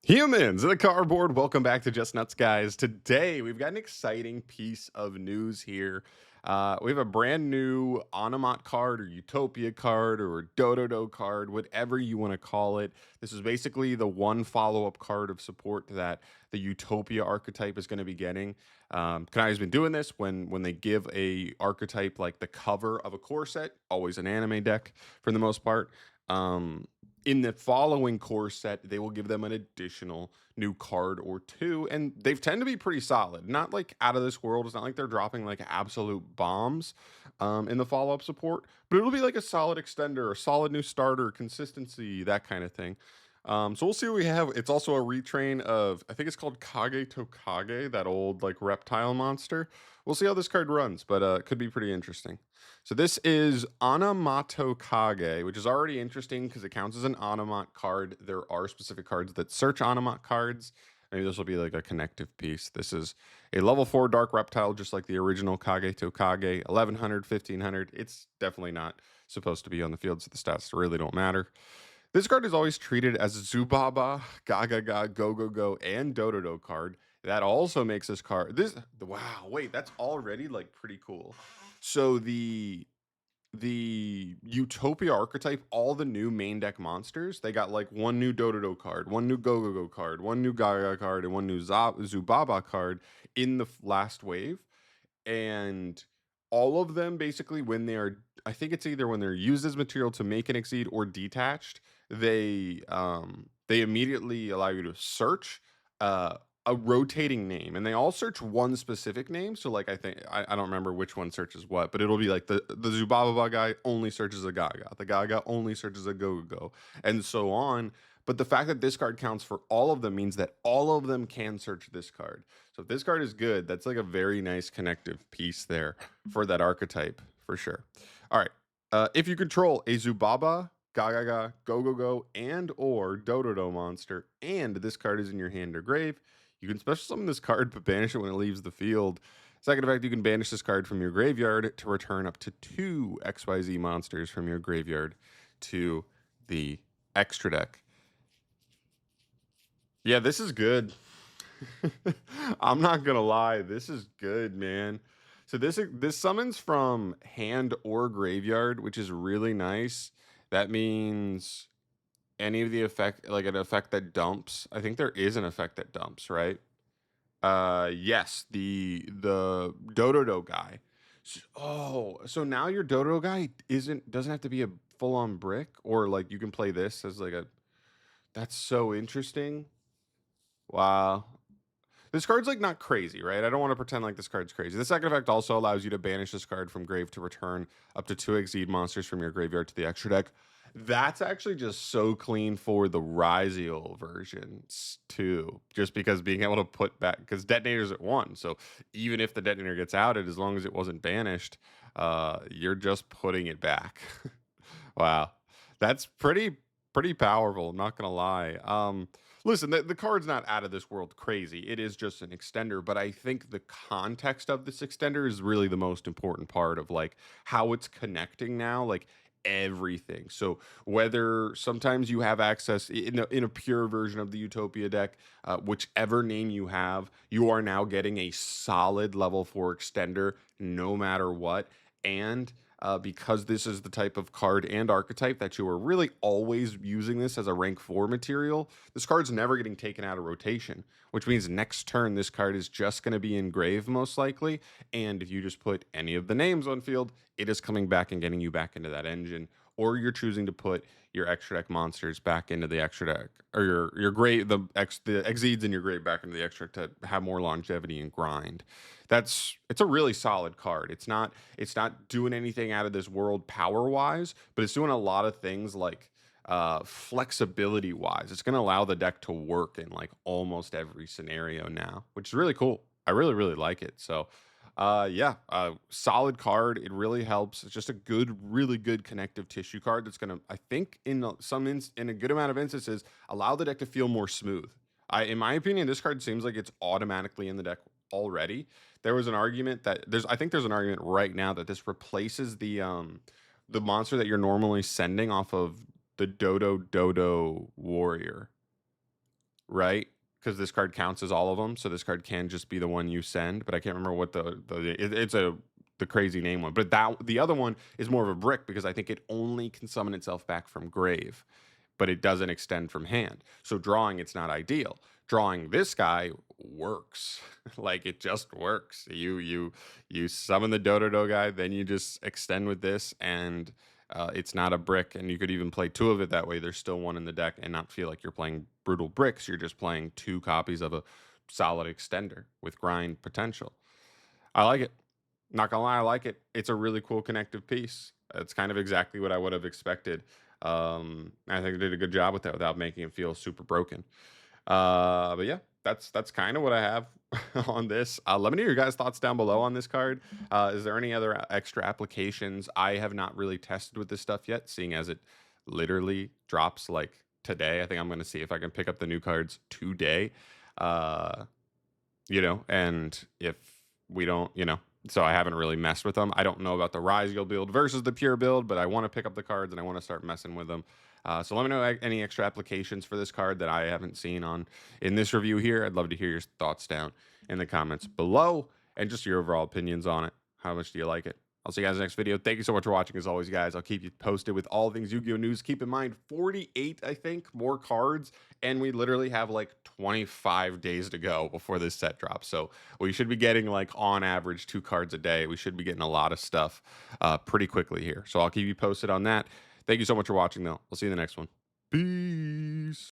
Humans in the cardboard, welcome back to Just Nuts, guys. Today we've got an exciting piece of news here. We have a brand new Onomot card or Utopia card or Dododo card, whatever you want to call it. This is basically the one follow-up card of support that the Utopia archetype is going to be getting. Kanai's been doing this when they give a archetype like the cover of a core set, always an anime deck for the most part. In the following core set, they will give them an additional new card or two, and they tend to be pretty solid. Not like out of this world. It's not like they're dropping like absolute bombs in the follow-up support, but it'll be like a solid extender, a solid new starter, consistency, that kind of thing. So we'll see what we have. It's also a retrain of, I think it's called Kage to Kage, that old like reptile monster. We'll see how this card runs, but it could be pretty interesting. So this is Anamato Kage, which is already interesting because it counts as an Onomot card. There are specific cards that search Onomot cards. Maybe this will be like a connective piece. This is a level 4 dark reptile, just like the original Kage to Kage, 1100, 1500. It's definitely not supposed to be on the field, so the stats really don't matter. This card is always treated as a Zubaba, Gaga, Go Go Go, and Dododo card. That also makes this card wow, wait, that's already like pretty cool. So the Utopia archetype, all the new main deck monsters, they got like one new Dododo card, one new Go Go Go card, one new Gaga card, and one new Zubaba card in the last wave. And all of them basically, when they are, I think it's either when they're used as material to make an exceed or detached, they immediately allow you to search a rotating name, and they all search one specific name. So like I don't remember which one searches what, but it'll be like the Zubaba guy only searches a Gaga, the Gaga only searches a Go Go Go, and so on. But the fact that this card counts for all of them means that all of them can search this card. So if this card is good, that's like a very nice connective piece there for that archetype for sure. All right. If you control a Zubaba, Gaga, Go Go Go, and or Dododo monster, and this card is in your hand or grave, you can special summon this card but banish it when it leaves the field. Second effect, you can banish this card from your graveyard to return up to 2 XYZ monsters from your graveyard to the extra deck. Yeah, this is good. I'm not gonna lie, this is good, man. So this summons from hand or graveyard, which is really nice. That means any of the effect, like an effect that dumps. I think there is an effect that dumps, right? Yes, the Dododo guy. Oh, so now your Dododo guy doesn't have to be a full on brick, or like you can play this as like a. That's so interesting. Wow. This card's like not crazy, right? I don't want to pretend like this card's crazy. The second effect also allows you to banish this card from grave to return up to 2 Exceed monsters from your graveyard to the extra deck. That's actually just so clean for the Ryziel versions too. Just because being able to put back, because detonator's at 1. So even if the detonator gets outed, as long as it wasn't banished, you're just putting it back. Wow. That's pretty powerful, I'm not gonna lie. Listen, the card's not out of this world crazy. It is just an extender, but I think the context of this extender is really the most important part of like how it's connecting now, like everything. So whether sometimes you have access in a pure version of the Utopia deck, whichever name you have, you are now getting a solid level 4 extender no matter what. And because this is the type of card and archetype that you are really always using this as a rank 4 material, this card's never getting taken out of rotation, which means next turn this card is just going to be in grave most likely, and if you just put any of the names on field, it is coming back and getting you back into that engine, or you're choosing to put your extra deck monsters back into the extra deck, or your grave, the exceeds in your grave back into the extra deck to have more longevity and grind. It's a really solid card. It's not doing anything out of this world power wise, but it's doing a lot of things like flexibility wise. It's going to allow the deck to work in like almost every scenario now, which is really cool. I really like it. So yeah, solid card. It really helps. It's just a really good connective tissue card that's going to, I think, in in a good amount of instances, allow the deck to feel more smooth. In my opinion, this card seems like it's automatically in the deck already. There was an argument that I think there's an argument right now that this replaces the monster that you're normally sending off of the Dodo Warrior. right? Because this card counts as all of them, so this card can just be the one you send. But I can't remember what it's the crazy name one. But that the other one is more of a brick because I think it only can summon itself back from grave, but it doesn't extend from hand. So drawing it's not ideal. Drawing this guy works. Like it just works. You summon the Dododo guy, then you just extend with this, and it's not a brick. And you could even play two of it that way. There's still one in the deck, and not feel like you're playing brutal bricks. You're just playing two copies of a solid extender with grind potential. I like it. Not gonna lie, I like it. It's a really cool connective piece. It's kind of exactly what I would have expected. I think they did a good job with that without making it feel super broken. But yeah, that's kind of what I have on this. Let me know your guys' thoughts down below on this card. Is there any other extra applications? I have not really tested with this stuff yet, seeing as it literally drops like today. I think I'm going to see if I can pick up the new cards today. Uh, and if we don't, so I haven't really messed with them. I don't know about the Rise Guild build versus the Pure build, but I want to pick up the cards and I want to start messing with them. So let me know any extra applications for this card that I haven't seen in this review here. I'd love to hear your thoughts down in the comments below and just your overall opinions on it. How much do you like it? I'll see you guys in the next video. Thank you so much for watching. As always, guys, I'll keep you posted with all things Yu-Gi-Oh! News. Keep in mind, 48, I think, more cards, and we literally have like 25 days to go before this set drops. So we should be getting like on average 2 cards a day. We should be getting a lot of stuff pretty quickly here. So I'll keep you posted on that. Thank you so much for watching, though. We'll see you in the next one. Peace.